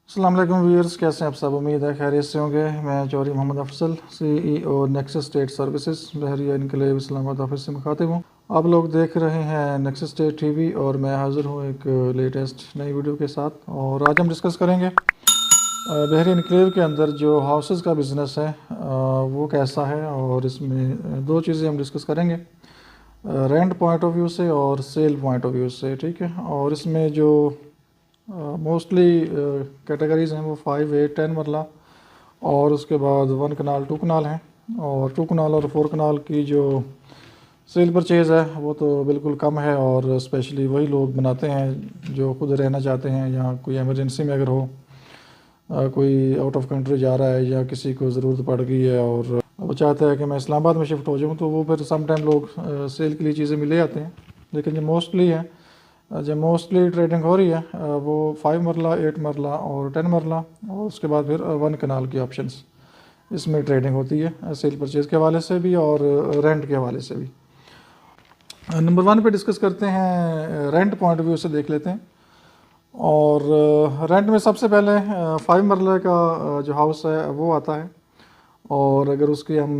अस्सलाम वालेकुम व्यूअर्स, कैसे हैं आप सब। उम्मीद है खैरियत से होंगे। मैं Chaudhry Muhammad Afzal, CEO Nexus state services Bahria enclave Islamabad office से मुखातिब हूँ। आप लोग देख रहे हैं नेक्सस स्टेट टीवी और मैं हाज़िर हूँ एक लेटेस्ट नई वीडियो के साथ। और आज हम डिस्कस करेंगे बहरिया इनकलेव के अंदर जो हाउसेस का बिज़नेस है वो कैसा है। और इसमें दो चीज़ें हम डिस्कस करेंगे, रेंट पॉइंट ऑफ व्यू से और सेल पॉइंट ऑफ व्यू से, ठीक है। और इसमें जो मोस्टली कैटेगरीज़ हैं वो 5, 8, 10 मरला और उसके बाद 1 कनाल 2 कनाल हैं। और 2 कनाल और 4 कनाल की जो सेल परचेज़ है वो तो बिल्कुल कम है, और स्पेशली वही लोग बनाते हैं जो खुद रहना चाहते हैं, या कोई एमरजेंसी में अगर हो, कोई आउट ऑफ कंट्री जा रहा है या किसी को ज़रूरत पड़ गई है और वो चाहता है कि मैं इस्लामाबाद में शिफ्ट हो जाऊँ, तो वो फिर सम टाइम लोग सेल के लिए चीज़ें मिले आते हैं। लेकिन जो मोस्टली है, जो मोस्टली ट्रेडिंग हो रही है वो 5 मरला, 8 मरला और 10 मरला, और उसके बाद फिर 1 कनाल की ऑप्शंस इसमें ट्रेडिंग होती है, सेल परचेज़ के हवाले से भी और रेंट के हवाले से भी। नंबर 1 पे डिस्कस करते हैं, रेंट पॉइंट ऑफ व्यू से देख लेते हैं। और रेंट में सबसे पहले 5 मरला का जो हाउस है वो आता है। और अगर उसकी हम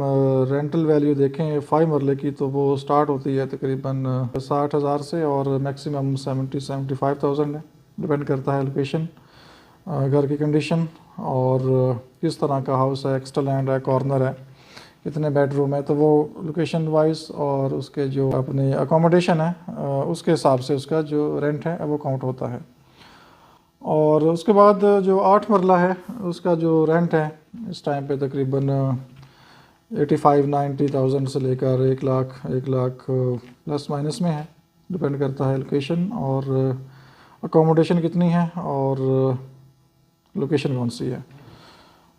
रेंटल वैल्यू देखें 5 मरले की, तो वो स्टार्ट होती है तकरीबन 60,000 से और मैक्सिमम 75,000 है। डिपेंड करता है लोकेशन, घर की कंडीशन और किस तरह का हाउस है, एक्स्ट्रा लैंड है, कॉर्नर है, कितने बेडरूम है, तो वो लोकेशन वाइज और उसके जो अपने अकोमोडेशन है उसके हिसाब से उसका जो रेंट है वो काउंट होता है। और उसके बाद जो 8 मरला है उसका जो रेंट है इस टाइम पे तकरीबन 85-90,000 से लेकर 1 लाख प्लस माइनस में है। डिपेंड करता है लोकेशन और अकोमोडेशन कितनी है और लोकेशन कौन सी है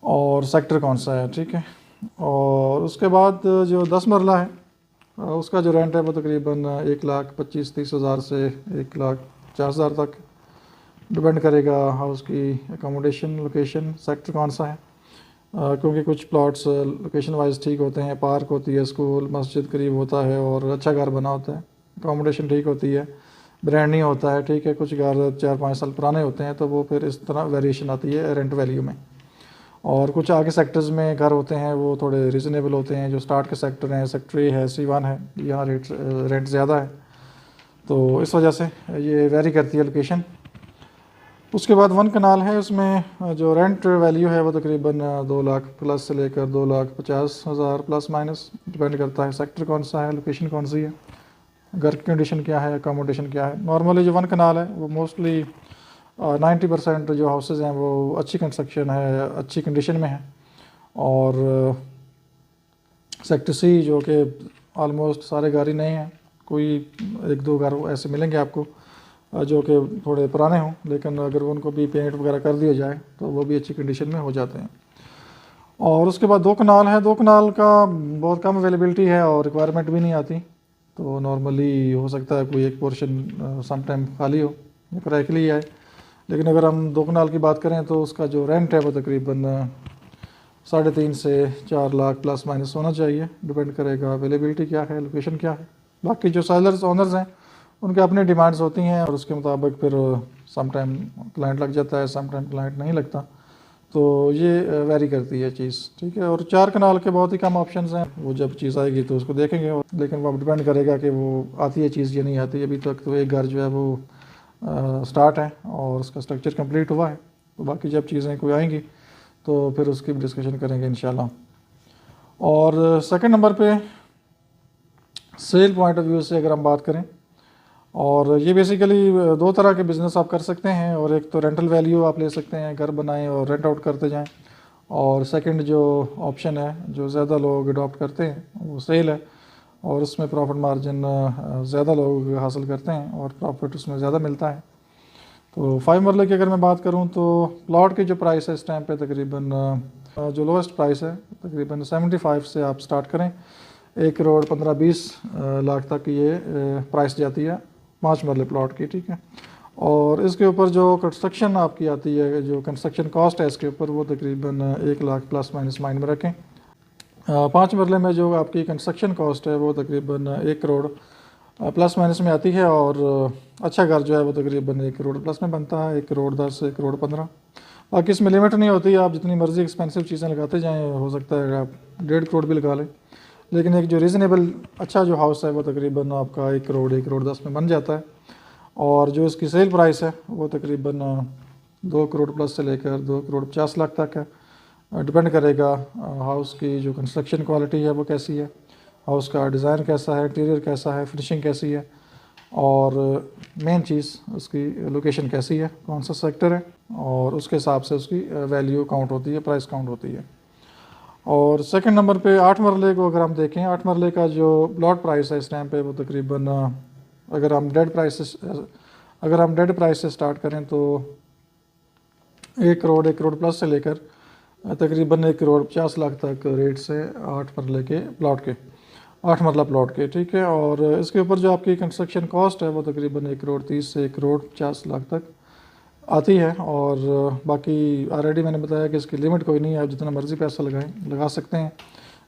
और सेक्टर कौन सा है, ठीक है। और उसके बाद जो 10 मरला है उसका जो रेंट है वो तकरीबन 1,25,30,000 से 1,50,000 तक। डिपेंड करेगा हाउस की अकोमोडेशन, लोकेशन, सेक्टर कौन सा है, क्योंकि कुछ प्लॉट्स लोकेशन वाइज ठीक होते हैं, पार्क होती है, स्कूल मस्जिद करीब होता है और अच्छा घर बना होता है, अकोमोडेशन ठीक होती है, ब्रांड नहीं होता है, ठीक है। कुछ घर 4-5 साल पुराने होते हैं, तो वो फिर इस तरह वेरिएशन आती है रेंट वैल्यू में। और कुछ आगे सेक्टर्स में घर होते हैं वो थोड़े रीज़नेबल होते हैं, जो स्टार्ट के सेक्टर हैं, सेक्टर ए है, C1 है, यहाँ रेंट ज़्यादा है, तो इस वजह से ये वेरी करती है लोकेशन। उसके बाद 1 कनाल है, उसमें जो रेंट वैल्यू है वो तकरीबन 2 लाख प्लस से लेकर 2,50,000 प्लस माइनस। डिपेंड करता है सेक्टर कौन सा है, लोकेशन कौन सी है, घर की कंडीशन क्या है, अकोमोडेशन क्या है। नॉर्मली जो 1 कनाल है वो मोस्टली 90% जो हाउसेज हैं वो अच्छी कंस्ट्रक्शन है, अच्छी कंडीशन में है। और सेक्टर C जो कि ऑलमोस्ट सारे घर ही नहीं हैं, कोई 1-2 घर ऐसे मिलेंगे आपको जो कि थोड़े पुराने हों, लेकिन अगर उनको भी पेंट वगैरह कर दिया जाए तो वो भी अच्छी कंडीशन में हो जाते हैं। और उसके बाद 2 कनाल है, 2 कनाल का बहुत कम अवेलेबिलिटी है और रिक्वायरमेंट भी नहीं आती, तो नॉर्मली हो सकता है कोई एक पोर्शन सम टाइम खाली हो या किराए के लिए आए। लेकिन अगर हम 2 कनाल की बात करें तो उसका जो रेंट है वो तकरीबन 3.5 से 4 लाख प्लस माइनस होना चाहिए। डिपेंड करेगा अवेलेबिलिटी क्या है, लोकेशन क्या है। बाकी जो सेलर्स ओनर्स हैं उनके अपनी डिमांड्स होती हैं और उसके मुताबिक फिर सम टाइम क्लाइंट लग जाता है, सम टाइम क्लाइंट नहीं लगता, तो ये वेरी करती है चीज़, ठीक है। और 4 कनाल के बहुत ही कम ऑप्शंस हैं, वो जब चीज़ आएगी तो उसको देखेंगे, लेकिन वो डिपेंड करेगा कि वो आती है चीज़ या नहीं आती। अभी तक तो एक घर जो है वो स्टार्ट है और उसका स्ट्रक्चर कंप्लीट हुआ है, तो बाकी जब चीज़ें कोई आएंगी तो फिर उसकी भी डिस्कशन करेंगे इंशाल्लाह। और सेकंड नंबर पे सेल पॉइंट ऑफ व्यू से अगर हम बात करें, और ये बेसिकली 2 तरह के बिज़नेस आप कर सकते हैं। और एक तो रेंटल वैल्यू आप ले सकते हैं, घर बनाएं और रेंट आउट करते जाएं। और सेकंड जो ऑप्शन है जो ज़्यादा लोग अडॉप्ट करते हैं वो सेल है, और उसमें प्रॉफिट मार्जिन ज़्यादा लोग हासिल करते हैं और प्रॉफिट उसमें ज़्यादा मिलता है। तो 5 मरले की अगर मैं बात करूं तो प्लॉट की जो प्राइस है इस टाइम पे तकरीबन जो लोएस्ट प्राइस है तकरीबन 75 से आप स्टार्ट करें, 1,15-20 लाख तक ये प्राइस जाती है 5 मरले प्लॉट की, ठीक है। और इसके ऊपर जो कंस्ट्रक्शन आपकी आती है, जो कंस्ट्रक्शन कॉस्ट है इसके ऊपर, वो तकरीबन 1 लाख प्लस माइनस माइंड में रखें। 5 मरले में जो आपकी कंस्ट्रक्शन कॉस्ट है वो तकरीबन 1 करोड़ प्लस माइनस में आती है। और अच्छा घर जो है वो तकरीबन 1 करोड़ प्लस में बनता है, 1 करोड़ 10, 1 करोड़ 15। बाकी इसमें लिमिट नहीं होती, आप जितनी मर्ज़ी एक्सपेंसिव चीज़ें लगाते जाएँ, हो सकता है आप 1.5 करोड़ भी लगा लें, लेकिन एक जो रीज़नेबल अच्छा जो हाउस है वो तकरीबन आपका 1 करोड़ 1 करोड़ 10 में बन जाता है। और जो इसकी सेल प्राइस है वो तकरीबन 2 करोड़ प्लस से लेकर 2 करोड़ 50 लाख तक है। डिपेंड करेगा हाउस की जो कंस्ट्रक्शन क्वालिटी है वो कैसी है, हाउस का डिज़ाइन कैसा है, इंटीरियर कैसा है, फिनिशिंग कैसी है, और मेन चीज़ उसकी लोकेशन कैसी है, कौन सा सेक्टर है, और उसके हिसाब से उसकी वैल्यू काउंट होती है, प्राइस काउंट होती है। और सेकंड नंबर पे 8 मरले को अगर हम देखें, 8 मरले का जो प्लॉट प्राइस है इस टाइम पे वो तकरीबन अगर हम डेड प्राइस से स्टार्ट करें तो 1 करोड़ प्लस से लेकर तकरीबन 1 करोड़ 50 लाख तक रेट से 8 मरले के प्लॉट के, 8 मरला प्लॉट के, ठीक है। और इसके ऊपर जो आपकी कंस्ट्रक्शन कॉस्ट है वो तकरीबन 1 करोड़ 30 से 1 करोड़ 50 लाख तक आती है। और बाकी ऑलरेडी मैंने बताया कि इसकी लिमिट कोई नहीं है, आप जितना मर्ज़ी पैसा लगा सकते हैं,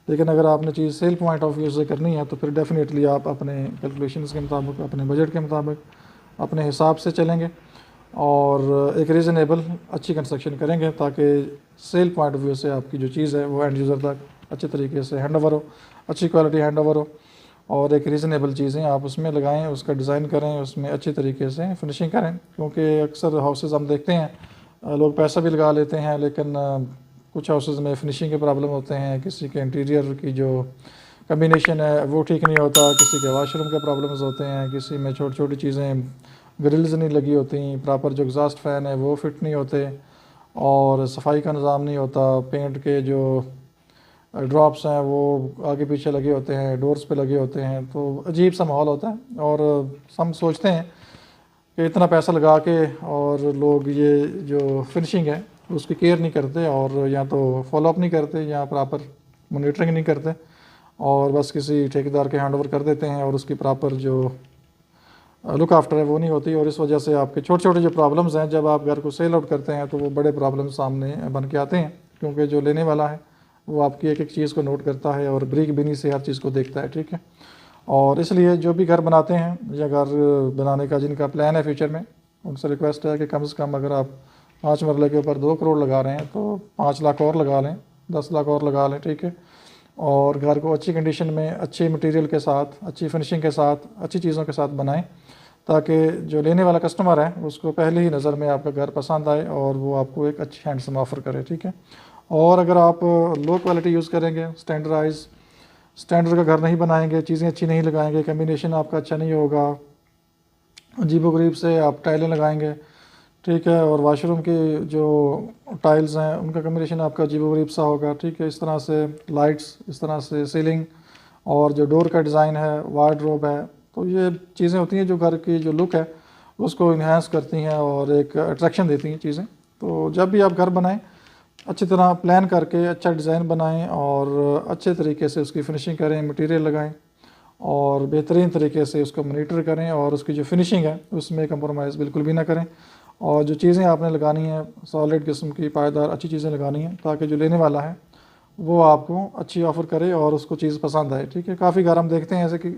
लेकिन अगर आपने चीज़ सेल पॉइंट ऑफ व्यू से करनी है तो फिर डेफिनेटली आप अपने कैलकुलेशंस के मुताबिक, अपने बजट के मुताबिक, अपने हिसाब से चलेंगे और एक रीज़नेबल अच्छी कंस्ट्रक्शन करेंगे ताकि सेल पॉइंट ऑफ व्यू से आपकी जो चीज़ है वो एंड यूज़र तक अच्छे तरीके से हैंड ओवर हो, अच्छी क्वालिटी हैंड ओवर हो, और एक रीज़नेबल चीज़ें आप उसमें लगाएं, उसका डिज़ाइन करें, उसमें अच्छे तरीके से फिनिशिंग करें। क्योंकि अक्सर हाउसेज़ हम देखते हैं लोग पैसा भी लगा लेते हैं, लेकिन कुछ हाउसेज़ में फिनिशिंग के प्रॉब्लम होते हैं, किसी के इंटीरियर की जो कम्बिनेशन है वो ठीक नहीं होता, किसी के वाशरूम के प्रॉब्लम्स होते हैं, किसी में छोटी छोटी चीज़ें ग्रिल्स नहीं लगी होती, प्रॉपर जो एग्जॉस्ट फ़ैन है वो फिट नहीं होते, और सफाई का निज़ाम नहीं होता, पेंट के जो ड्रॉप्स हैं वो आगे पीछे लगे होते हैं, डोर्स पे लगे होते हैं, तो अजीब सा माहौल होता है। और हम सोचते हैं कि इतना पैसा लगा के और लोग ये जो फिनिशिंग है उसकी केयर नहीं करते, और या तो फॉलोअप नहीं करते या प्रॉपर मॉनिटरिंग नहीं करते, और बस किसी ठेकेदार के हैंड ओवर कर देते हैं, और उसकी प्रॉपर जो लुक आफ्टर है वो नहीं होती। और इस वजह से आपके छोटे छोटे जो प्रॉब्लम्स हैं जब आप घर को सेल आउट करते हैं तो वो बड़े प्रॉब्लम्स सामने बन के आते हैं, क्योंकि जो लेने वाला है वो आपकी एक एक चीज़ को नोट करता है और ब्रीक बिनी से हर चीज़ को देखता है, ठीक है। और इसलिए जो भी घर बनाते हैं या घर बनाने का जिनका प्लान है फ्यूचर में, उनसे रिक्वेस्ट है कि कम से कम अगर आप 5 मरले के ऊपर 2 करोड़ लगा रहे हैं तो 5 लाख और लगा लें, 10 लाख और लगा लें, ठीक है। और घर को अच्छी कंडीशन में, अच्छे मटेरियल के साथ, अच्छी फिनिशिंग के साथ, अच्छी चीज़ों के साथ बनाएं, ताकि जो लेने वाला कस्टमर है उसको पहले ही नज़र में आपका घर पसंद आए और वो आपको एक अच्छी हैंडसम ऑफ़र करे, ठीक है। और अगर आप लो क्वालिटी यूज़ करेंगे, स्टैंडर्ड का घर नहीं बनाएंगे, चीज़ें अच्छी नहीं लगाएंगे, कम्बिनेशन आपका अच्छा नहीं होगा, अजीबोगरीब से आप टाइलें लगाएंगे, ठीक है, और वाशरूम की जो टाइल्स हैं उनका कम्बिनेशन आपका अजीबोगरीब सा होगा, ठीक है। इस तरह से लाइट्स, इस तरह से सीलिंग, और जो डोर का डिज़ाइन है, वार्डरोब है, तो ये चीज़ें होती हैं जो घर की जो लुक है उसको इन्हांस करती हैं और एक अट्रैक्शन देती हैं चीज़ें। तो जब भी आप घर बनाएं अच्छी तरह प्लान करके अच्छा डिज़ाइन बनाएं और अच्छे तरीके से उसकी फिनिशिंग करें, मटेरियल लगाएं और बेहतरीन तरीके से उसको मॉनिटर करें, और उसकी जो फिनिशिंग है उसमें कंप्रोमाइज़ बिल्कुल भी ना करें। और जो चीज़ें आपने लगानी है सॉलिड किस्म की पायदार अच्छी चीज़ें लगानी हैं, ताकि जो लेने वाला है वो आपको अच्छी ऑफ़र करे और उसको चीज़ पसंद आए, ठीक है। काफ़ी घर हम देखते हैं ऐसे कि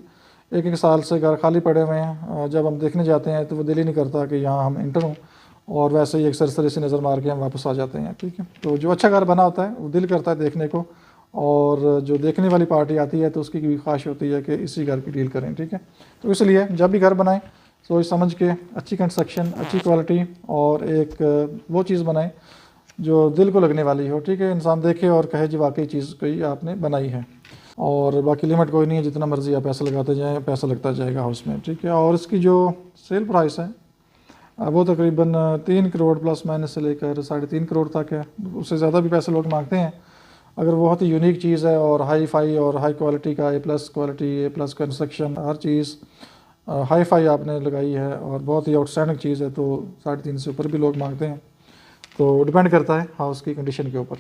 एक एक साल से घर खाली पड़े हुए हैं, जब हम देखने जाते हैं तो वो दिल ही नहीं करता कि यहाँ हम इंटर हों, और वैसे ही एक सरसरी से नज़र मार के हम वापस आ जाते हैं, ठीक है। तो जो अच्छा घर बना होता है वो दिल करता है देखने को, और जो देखने वाली पार्टी आती है तो उसकी भी ख्वाहिश होती है कि इसी घर की डील करें, ठीक है। तो इसलिए जब भी घर बनाएं सोच समझ के अच्छी कंस्ट्रक्शन, अच्छी क्वालिटी, और एक वो चीज़ बनाएं जो दिल को लगने वाली हो, ठीक है, इंसान देखे और कहे जी वाकई चीज़ कोई आपने बनाई है। और बाकी लिमिट कोई नहीं है, जितना मर्ज़ी आप पैसा लगाते जाएँ पैसा लगता जाएगा हाउस में, ठीक है। और इसकी जो सेल प्राइस है वो तकरीबन 3 करोड़ प्लस माइनस से लेकर 3.5 करोड़ तक है। उससे ज़्यादा भी पैसे लोग मांगते हैं अगर बहुत ही यूनिक चीज़ है और हाई फाई और हाई क्वालिटी का A+ quality, A+ construction, her cheese hi fi आपने लगाई है और बहुत ही आउटस्टैंडिंग चीज़ है, तो 3.5 से ऊपर भी लोग मांगते हैं। तो डिपेंड करता है हाउस की कंडीशन के ऊपर।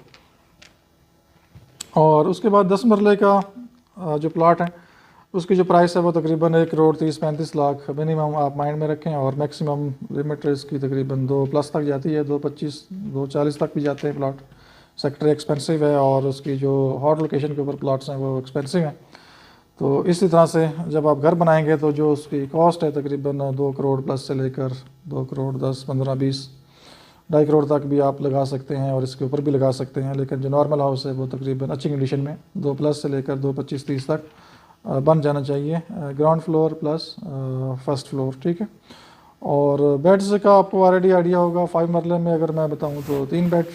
और उसके बाद 10 मरले का जो प्लाट है उसकी जो प्राइस है वो तकरीबन 1 करोड़ 30-35 लाख मिनिमम आप माइंड में रखें, और मैक्सिमम लिमिट इसकी तकरीबन 2+ तक जाती है, 2.25 2.40 तक भी जाते हैं प्लाट। सेक्टर एक्सपेंसिव है और उसकी जो हॉट लोकेशन के ऊपर प्लाट्स हैं वो एक्सपेंसिव हैं। तो इसी तरह से जब आप घर बनाएंगे तो जो उसकी कॉस्ट है तकरीबन 2 करोड़ प्लस से लेकर 2 करोड़ 10, 15, 20, 2.5 करोड़ तक भी आप लगा सकते हैं और इसके ऊपर भी लगा सकते हैं। लेकिन जो नॉर्मल हाउस है वो तकरीबन अच्छी कंडीशन में 2 प्लस से लेकर 2, 25, 30 तक बन जाना चाहिए, ground floor plus first floor, ठीक है। और बेड्स का आपको ऑलरेडी आइडिया होगा। 5 मरले में अगर मैं बताऊं तो 3 बेड,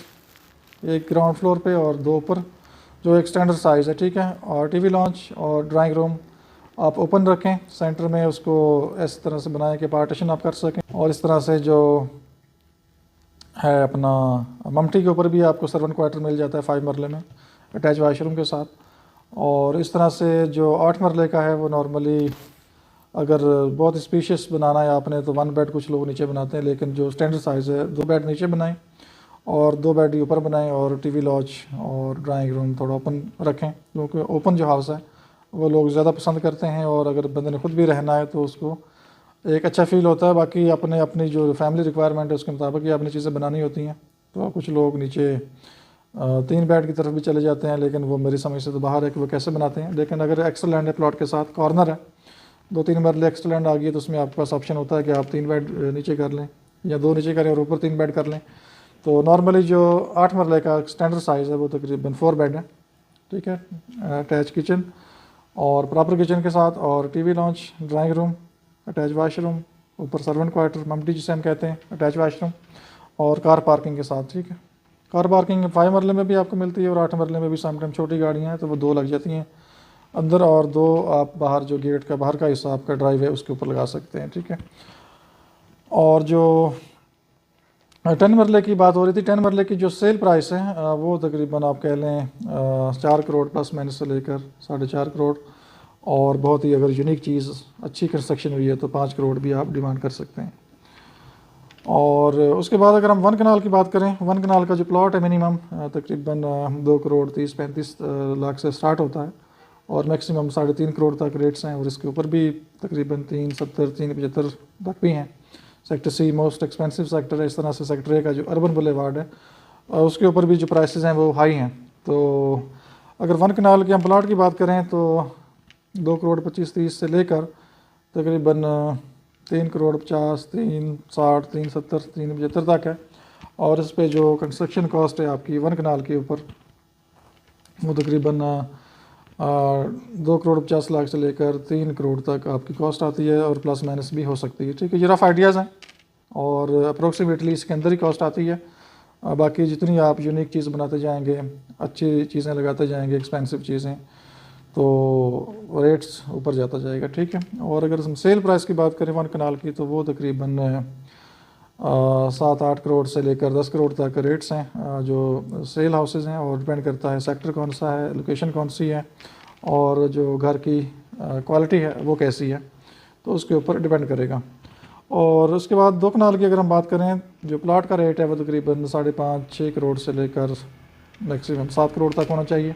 एक ग्राउंड फ्लोर पे और 2 ऊपर, जो एक स्टैंडर्ड साइज़ है, ठीक है। और टीवी लॉन्च और ड्राइंग रूम आप ओपन रखें, सेंटर में उसको इस तरह से बनाएं कि पार्टीशन आप कर सकें। और इस तरह से जो है अपना ममटी के ऊपर भी आपको सर्वेंट क्वार्टर मिल जाता है 5 मरले में अटैच वाशरूम के साथ। और इस तरह से जो 8 मरले का है वो नॉर्मली अगर बहुत स्पीशियस बनाना है आपने तो 1 बेड कुछ लोग नीचे बनाते हैं, लेकिन जो स्टैंडर्ड साइज़ है 2 बेड नीचे बनाएं और 2 बेड ही ऊपर बनाएं और टीवी लॉज और ड्राइंग रूम थोड़ा ओपन रखें, क्योंकि ओपन जो हाउस है वो लोग ज़्यादा पसंद करते हैं। और अगर बंदे ने खुद भी रहना है तो उसको एक अच्छा फील होता है। बाकी अपने अपनी जो फैमिली रिक्वायरमेंट है उसके मुताबिक ही अपनी चीज़ें बनानी होती हैं। तो कुछ लोग नीचे 3 बेड की तरफ भी चले जाते हैं, लेकिन वो मेरी समझ से तो बाहर है कि वो कैसे बनाते हैं। लेकिन अगर एक्स्ट्रा लैंड है प्लॉट के साथ, कॉर्नर है, 2-3 मरले एक्स्ट्रा लैंड आ गई है तो उसमें आपके पास ऑप्शन होता है कि आप 3 बेड नीचे कर लें या 2 नीचे करें और ऊपर 3 बेड कर लें। तो नॉर्मली जो 8 मरले का स्टैंडर्ड साइज़ है वो तकरीबन 4 बेड है, ठीक है। अटैच किचन और प्रॉपर किचन के साथ और TV launch, drawing room, attach washroom, ऊपर सर्वेंट क्वार्टर ममटी जिसे हम कहते हैं, अटैच वाशरूम और कार पार्किंग के साथ, ठीक है। कार पार्किंग 5 मरले में भी आपको मिलती है और 8 मरले में भी। समटाइम छोटी गाड़ियाँ हैं तो वो 2 लग जाती हैं अंदर और 2 आप बाहर, जो गेट का बाहर का हिस्सा आपका ड्राइव है उसके ऊपर लगा सकते हैं, ठीक है। और जो 10 मरले की बात हो रही थी, 10 मरले की जो सेल प्राइस है वो तकरीबन आप कह लें 4 करोड़ प्लस माइनस से लेकर 4.5 करोड़। और बहुत ही अगर यूनिक चीज़ अच्छी कंस्ट्रक्शन हुई है तो 5 करोड़ भी आप डिमांड कर सकते हैं। और उसके बाद अगर हम 1 कनाल की बात करें, 1 कनाल का जो प्लॉट है मिनिमम तकरीबन 2 करोड़ 30-35 लाख से स्टार्ट होता है और मैक्सिमम 3.5 करोड़ तक रेट्स हैं। और इसके ऊपर भी तकरीबन 370, 375 तक भी हैं। Sector C most expensive sector है। इस तरह से सेक्टर ए का जो अर्बन बुलेवार्ड है उसके ऊपर भी जो प्राइसेस हैं वो हाई हैं। तो अगर 1 कनाल के हम प्लाट की बात करें तो 2 करोड़ 25-30 से लेकर तकरीबन 3 करोड़ 50, 360, 370, 375 तक है। और इस पे जो कंस्ट्रक्शन कॉस्ट है आपकी 1 कनाल के ऊपर वो तकरीबन 2 करोड़ 50 लाख से लेकर 3 करोड़ तक आपकी कॉस्ट आती है और प्लस माइनस भी हो सकती है, ठीक है। ये रफ आइडियाज़ हैं और अप्रोक्सीमेटली इसके अंदर ही कॉस्ट आती है। बाकी जितनी आप यूनिक चीज़ बनाते जाएंगे, अच्छी चीज़ें लगाते जाएंगे, एक्सपेंसिव चीज़ें, तो रेट्स ऊपर जाता जाएगा, ठीक है। और अगर हम सेल प्राइस की बात करें 1 कनाल की तो वो तकरीबन 7-8 करोड़ से लेकर 10 करोड़ तक रेट्स हैं जो सेल हाउसेज हैं। और डिपेंड करता है सेक्टर कौन सा है, लोकेशन कौन सी है और जो घर की क्वालिटी है वो कैसी है, तो उसके ऊपर डिपेंड करेगा। और उसके बाद 2 कनाल की अगर हम बात करें, जो प्लाट का रेट है वो तकरीबन 5.5-6 करोड़ से लेकर मैक्सिमम 7 करोड़ तक होना चाहिए।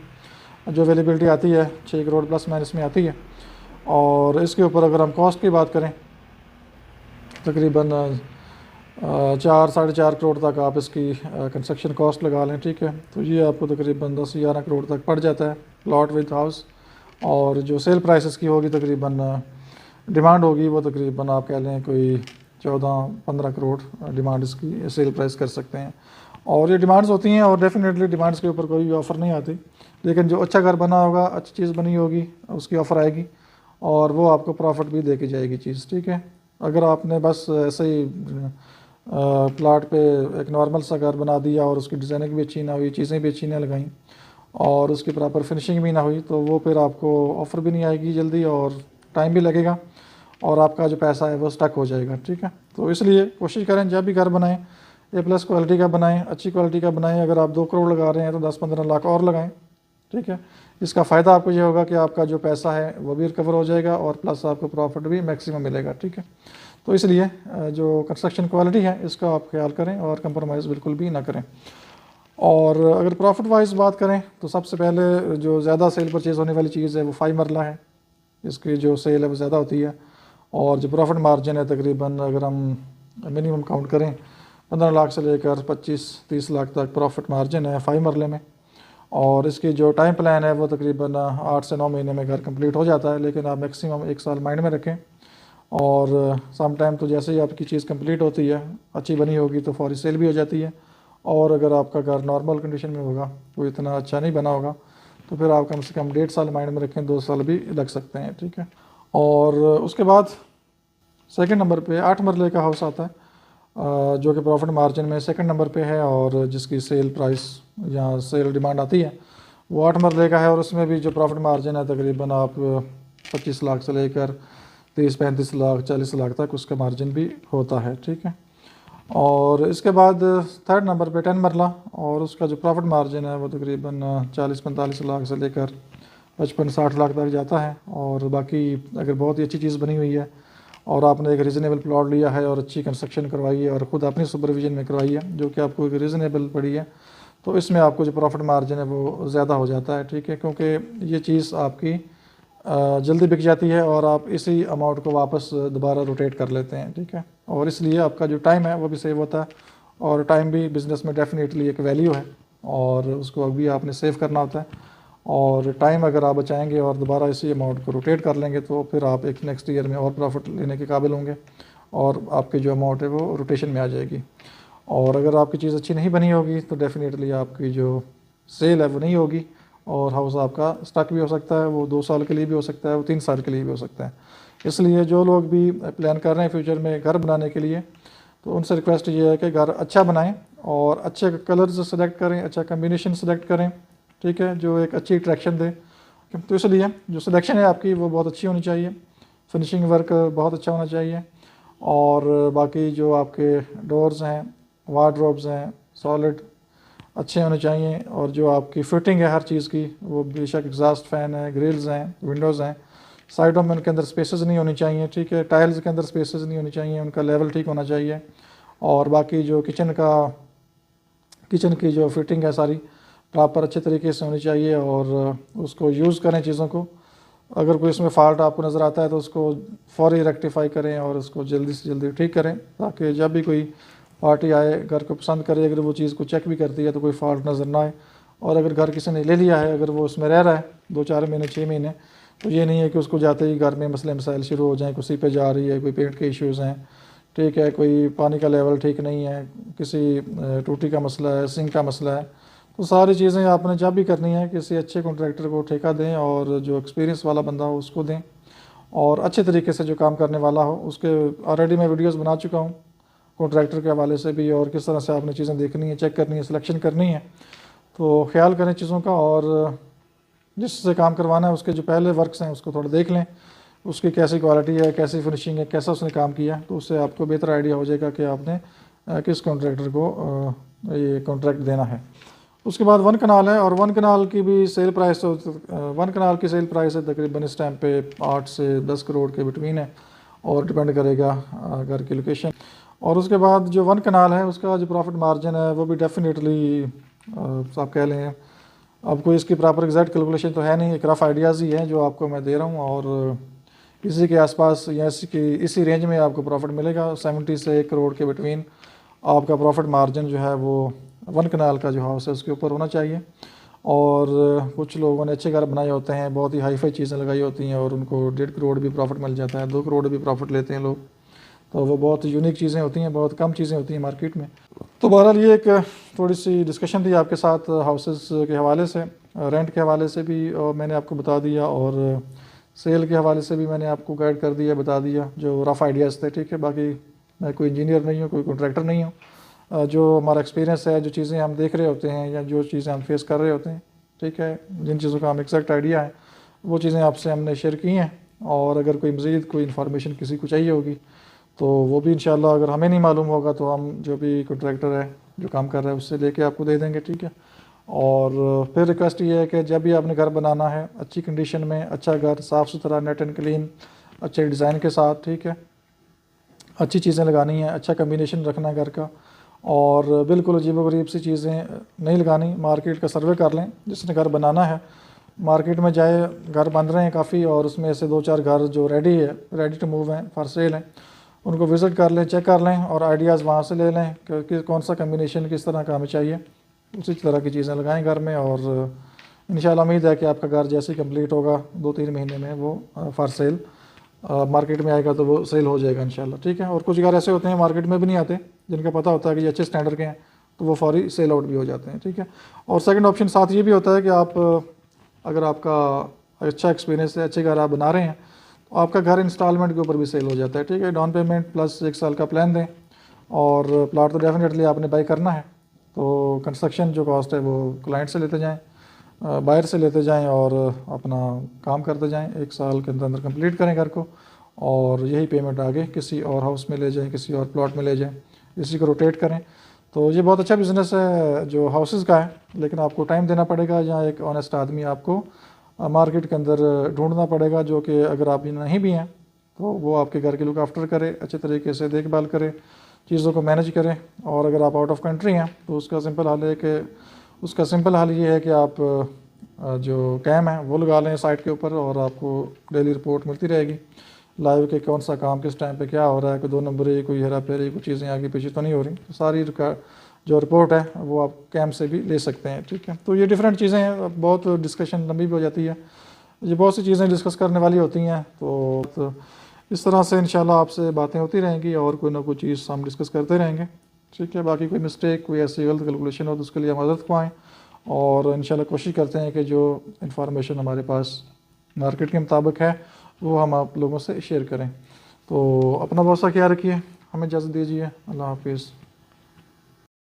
जो अवेलेबिलिटी आती है 6 करोड़ प्लस माइनस में आती है। और इसके ऊपर अगर हम कॉस्ट की बात करें तकरीबन 4-4.5 करोड़ तक आप इसकी कंस्ट्रक्शन कॉस्ट लगा लें, ठीक है। तो ये आपको तकरीबन 10-11 करोड़ तक पड़ जाता है प्लॉट विद हाउस। और जो सेल प्राइसेस की होगी तकरीबन डिमांड होगी वो तकरीबन आप कह लें कोई 14-15 करोड़ डिमांड इसकी सेल प्राइस कर सकते हैं। और ये डिमांड्स होती हैं और डेफिनेटली डिमांड्स के ऊपर कोई भी ऑफ़र नहीं आती, लेकिन जो अच्छा घर बना होगा, अच्छी चीज़ बनी होगी, उसकी ऑफ़र आएगी और वो आपको प्रॉफिट भी दे के जाएगी चीज़, ठीक है। अगर आपने बस ऐसे ही प्लाट पे एक नॉर्मल सा घर बना दिया और उसकी डिज़ाइनिंग भी अच्छी ना हुई, चीज़ें भी अच्छी ना लगाई और उसकी प्रॉपर फिनिशिंग भी ना हुई, तो वो फिर आपको ऑफ़र भी नहीं आएगी जल्दी और टाइम भी लगेगा और आपका जो पैसा है वो स्टक हो जाएगा, ठीक है। तो इसलिए कोशिश करें जब भी घर बनाएं A+ क्वालिटी का बनाएं, अच्छी क्वालिटी का बनाएं। अगर आप 2 करोड़ लगा रहे हैं तो 10-15 लाख और लगाएं, ठीक है। इसका फ़ायदा आपको ये होगा कि आपका जो पैसा है वो भी रिकवर हो जाएगा और प्लस आपको प्रॉफिट भी मैक्सिमम मिलेगा, ठीक है। तो इसलिए जो कंस्ट्रक्शन क्वालिटी है इसका आप ख्याल करें और कंप्रोमाइज़ बिल्कुल भी ना करें। और अगर प्रॉफिट वाइज बात करें तो सबसे पहले जो ज़्यादा सेल परचेज़ होने वाली चीज़ है वो 5 मरला है। इसकी जो सेल है वो ज़्यादा होती है और जो प्रॉफिट मार्जिन है तकरीबन अगर हम मिनिमम काउंट करें 15 लाख से लेकर 25-30 लाख तक प्रॉफिट मार्जिन है 5 मरले में। और इसकी जो टाइम प्लान है वो तकरीबन 8 से 9 महीने में घर कंप्लीट हो जाता है, लेकिन आप मैक्सिमम 1 साल माइंड में रखें। और सम टाइम तो जैसे ही आपकी चीज़ कंप्लीट होती है, अच्छी बनी होगी तो फौरी सेल भी हो जाती है। और अगर आपका घर नॉर्मल कंडीशन में होगा, कोई इतना अच्छा नहीं बना होगा, तो फिर आप कम से कम 1.5 साल माइंड में रखें, 2 साल भी लग सकते हैं, ठीक है। और उसके बाद सेकंड नंबर पे 8 मरले का हाउस आता है, जो कि प्रॉफिट मार्जिन में सेकंड नंबर पे है और जिसकी सेल प्राइस या सेल डिमांड आती है वो 8 मरले का है। और उसमें भी जो प्रॉफिट मार्जिन है तकरीबन आप 25 लाख से लेकर 30-35 लाख 40 लाख तक उसका मार्जिन भी होता है, ठीक है। और इसके बाद थर्ड नंबर पे 10 मरला, और उसका जो प्रॉफिट मार्जिन है वो तकरीबन 40-45 लाख से लेकर 55-60 लाख तक जाता है। और बाकी अगर बहुत ही अच्छी चीज़ बनी हुई है और आपने एक रीज़नेबल प्लॉट लिया है और अच्छी कंस्ट्रक्शन करवाई है और ख़ुद अपनी सुपरविजन में करवाई है, जो कि आपको एक रीज़नेबल पड़ी है, तो इसमें आपको जो प्रॉफिट मार्जिन है वो ज़्यादा हो जाता है, ठीक है। क्योंकि ये चीज़ आपकी जल्दी बिक जाती है और आप इसी अमाउंट को वापस दोबारा रोटेट कर लेते हैं, ठीक है। और इसलिए आपका जो टाइम है वो भी सेव होता है, और टाइम भी बिज़नेस में डेफिनेटली एक वैल्यू है और उसको अभी आपने सेव करना होता है। और टाइम अगर आप बचाएंगे और दोबारा इसी अमाउंट को रोटेट कर लेंगे तो फिर आप एक नेक्स्ट ईयर में और प्रॉफिट लेने के काबिल होंगे और आपकी जो अमाउंट है वो रोटेशन में आ जाएगी। और अगर आपकी चीज़ अच्छी नहीं बनी होगी तो डेफिनेटली आपकी जो सेल है वो नहीं होगी और हाउस आपका स्टक भी हो सकता है, वो 2 साल के लिए भी हो सकता है, वो 3 साल के लिए भी हो सकता है। इसलिए जो लोग भी प्लान कर रहे हैं फ्यूचर में घर बनाने के लिए, तो उनसे रिक्वेस्ट ये है कि घर अच्छा बनाएं और अच्छे कलर्स सेलेक्ट करें, अच्छा कम्बिनेशन सेलेक्ट करें, ठीक है, जो एक अच्छी अट्रैक्शन दे। तो इसलिए जो सिलेक्शन है आपकी वो बहुत अच्छी होनी चाहिए, फिनिशिंग वर्क बहुत अच्छा होना चाहिए, और बाकी जो आपके डोर्स हैं, वार्डरोब्स हैं, सॉलिड अच्छे होने चाहिए। और जो आपकी फिटिंग है हर चीज़ की, वो बेशक एग्जॉस्ट फ़ैन है, ग्रिल्स हैं, विंडोज़ हैं, साइडों में उनके अंदर स्पेसेस नहीं होनी चाहिए, ठीक है, टाइल्स के अंदर स्पेसेस नहीं होनी चाहिए, उनका लेवल ठीक होना चाहिए। और बाकी जो किचन की जो फिटिंग है सारी प्रॉपर अच्छे तरीके से होनी चाहिए, और उसको यूज़ करें चीज़ों को। अगर कोई इसमें फ़ॉल्ट आपको नज़र आता है तो उसको फ़ौरी रेक्टिफाई करें और उसको जल्दी से जल्दी ठीक करें, ताकि जब भी कोई पार्टी आए, घर को पसंद करे, अगर वो चीज़ को चेक भी करती है तो कोई फ़ॉल्ट नज़र ना आए। और अगर घर किसी ने ले लिया है, अगर वो उसमें रह रहा है 2-4 महीने 6 महीने, तो ये नहीं है कि उसको जाते ही घर में मसले मसाइल शुरू हो जाएँ, किसी पे जा रही है, कोई पेंट के इश्यूज़ हैं, ठीक है, कोई पानी का लेवल ठीक नहीं है, किसी टूटी का मसला है, सिंक का मसला है। तो सारी चीज़ें आपने जब भी करनी है किसी अच्छे कॉन्ट्रैक्टर को ठेका दें और जो एक्सपीरियंस वाला बंदा हो उसको दें, और अच्छे तरीके से जो काम करने वाला हो उसके। ऑलरेडी मैं वीडियोस बना चुका हूँ कॉन्ट्रैक्टर के हवाले से भी, और किस तरह से आपने चीज़ें देखनी है, चेक करनी है, सिलेक्शन करनी है। तो ख्याल करें चीज़ों का, और जिससे काम करवाना है उसके जो पहले वर्क्स हैं उसको थोड़ा देख लें, उसकी कैसी क्वालिटी है, कैसी फिनिशिंग है, कैसा उसने काम किया, तो उससे आपको बेहतर आइडिया हो जाएगा कि आपने किस कॉन्ट्रैक्टर को ये कॉन्ट्रैक्ट देना है। उसके बाद 1 कनाल है, और 1 कनाल की भी सेल प्राइस 1 कनाल की सेल प्राइस है तकरीबन इस टाइम पे 8 से 10 करोड़ के बिटवीन है, और डिपेंड करेगा घर की लोकेशन। और उसके बाद जो 1 कनाल है उसका जो प्रॉफिट मार्जिन है वो भी डेफिनेटली आप कह लें, अब कोई इसकी प्रॉपर एग्जैक्ट कैलकुलेशन तो है नहीं, एक रफ़ आइडियाज़ ही है जो आपको मैं दे रहा हूँ, और इसी के आसपास या इसी रेंज में आपको प्रॉफिट मिलेगा। 70 से 1 करोड़ के बिटवीन आपका प्रॉफिट मार्जिन जो है वो 1 कनाल का जो हाउस है उसके ऊपर होना चाहिए। और कुछ लोगों ने अच्छे घर बनाए होते हैं, बहुत ही हाई फाई चीज़ें लगाई होती हैं, और उनको 1.5 करोड़ भी प्रॉफिट मिल जाता है, 2 करोड़ भी प्रॉफिट लेते हैं लोग। तो वो बहुत यूनिक चीज़ें होती हैं, बहुत कम चीज़ें होती हैं मार्केट में। तो बहरहाल ये एक थोड़ी सी डिस्कशन थी आपके साथ हाउसेस के हवाले से, रेंट के हवाले से भी मैंने आपको बता दिया, और सेल के हवाले से भी मैंने आपको गाइड कर दिया, बता दिया, जो रफ़ आइडियाज़ थे, ठीक है। बाकी मैं कोई इंजीनियर नहीं हूँ, कोई कॉन्ट्रैक्टर नहीं हूँ। जो हमारा एक्सपीरियंस है, जो चीज़ें हम देख रहे होते हैं या जो चीज़ें हम फेस कर रहे होते हैं, ठीक है, जिन चीज़ों का हम एग्जैक्ट आइडिया है वो चीज़ें आपसे हमने शेयर की हैं। और अगर कोई मज़ीद कोई इन्फॉर्मेशन किसी को चाहिए होगी तो वो भी इंशाल्लाह, अगर हमें नहीं मालूम होगा तो हम जो भी कॉन्ट्रैक्टर है जो काम कर रहा है उससे लेके आपको दे देंगे, ठीक है। और फिर रिक्वेस्ट ये है कि जब भी आपने घर बनाना है अच्छी कंडीशन में, अच्छा घर, साफ़ सुथरा, नेट एंड क्लीन, अच्छे डिज़ाइन के साथ, ठीक है, अच्छी चीज़ें लगानी है, अच्छा कम्बिनेशन रखना है घर का, और बिल्कुल अजीबोगरीब सी चीज़ें नहीं लगानी। मार्केट का सर्वे कर लें, जिसने घर बनाना है मार्केट में जाए, घर बन रहे हैं काफ़ी और उसमें से 2-4 घर जो रेडी टू मूव हैं, फॉर सेल हैं, उनको विज़िट कर लें, चेक कर लें और आइडियाज़ वहाँ से ले लें कि कौन सा कम्बिनेशन किस तरह का हमें चाहिए, उसी तरह की चीज़ें लगाएं घर में, और इंशाल्लाह उम्मीद है कि आपका घर जैसे ही कंप्लीट होगा 2-3 महीने में वो फॉर सेल मार्केट में आएगा, तो वो सेल हो जाएगा इंशाल्लाह, ठीक है। और कुछ घर ऐसे होते हैं मार्केट में भी नहीं आते, जिनका पता होता है कि ये अच्छे स्टैंडर्ड के हैं, तो वो फौरी सेल आउट भी हो जाते हैं, ठीक है। और सेकंड ऑप्शन साथ ये भी होता है कि आप अगर आपका अच्छा एक्सपीरियंस है, अच्छे घर आप बना रहे हैं, तो आपका घर इंस्टॉलमेंट के ऊपर भी सेल हो जाता है, ठीक है। डाउन पेमेंट प्लस 1 साल का प्लान दें, और प्लाट तो डेफिनेटली आपने बाई करना है, तो कंस्ट्रक्शन जो कॉस्ट है वो क्लाइंट से लेते जाएँ, बाहर से लेते जाएं, और अपना काम करते जाएं, 1 साल के अंदर अंदर कंप्लीट करें घर को, और यही पेमेंट आगे किसी और हाउस में ले जाएं, किसी और प्लॉट में ले जाएं, इसी को रोटेट करें। तो ये बहुत अच्छा बिज़नेस है जो हाउसेस का है, लेकिन आपको टाइम देना पड़ेगा, या एक ऑनेस्ट आदमी आपको मार्केट के अंदर ढूंढना पड़ेगा, जो कि अगर आप नहीं भी हैं तो वो आपके घर की लुक आफ्टर करे, अच्छे तरीके से देखभाल करे, चीज़ों को मैनेज करें। और अगर आप आउट ऑफ कंट्री हैं तो उसका सिंपल हल है कि ये है कि आप जो कैम है वो लगा लें साइट के ऊपर, और आपको डेली रिपोर्ट मिलती रहेगी लाइव के कौन सा काम किस टाइम पे क्या हो रहा है, कोई 2 नंबरी, कोई हेरा फेरी, कुछ चीज़ें आगे पीछे तो नहीं हो रही। तो सारी जो रिपोर्ट है वो आप कैम से भी ले सकते हैं, ठीक है। तो ये डिफरेंट चीज़ें हैं, बहुत डिस्कशन लंबी भी हो जाती है, ये बहुत सी चीज़ें डिस्कस करने वाली होती हैं। तो इस तरह से इंशाल्लाह आपसे बातें होती रहेंगी, और कोई ना कोई चीज़ हम डिस्कस करते रहेंगे, ठीक है। बाकी कोई मिस्टेक, कोई ऐसी गलत कैलकुलेशन हो तो उसके लिए मदद को आएँ, और इंशाल्लाह कोशिश करते हैं कि जो इन्फॉर्मेशन हमारे पास मार्केट के मुताबिक है वो हम आप लोगों से शेयर करें। तो अपना बहुत सा ख्याल रखिए, हमें इजाज़त दीजिए, अल्लाह हाफिज़।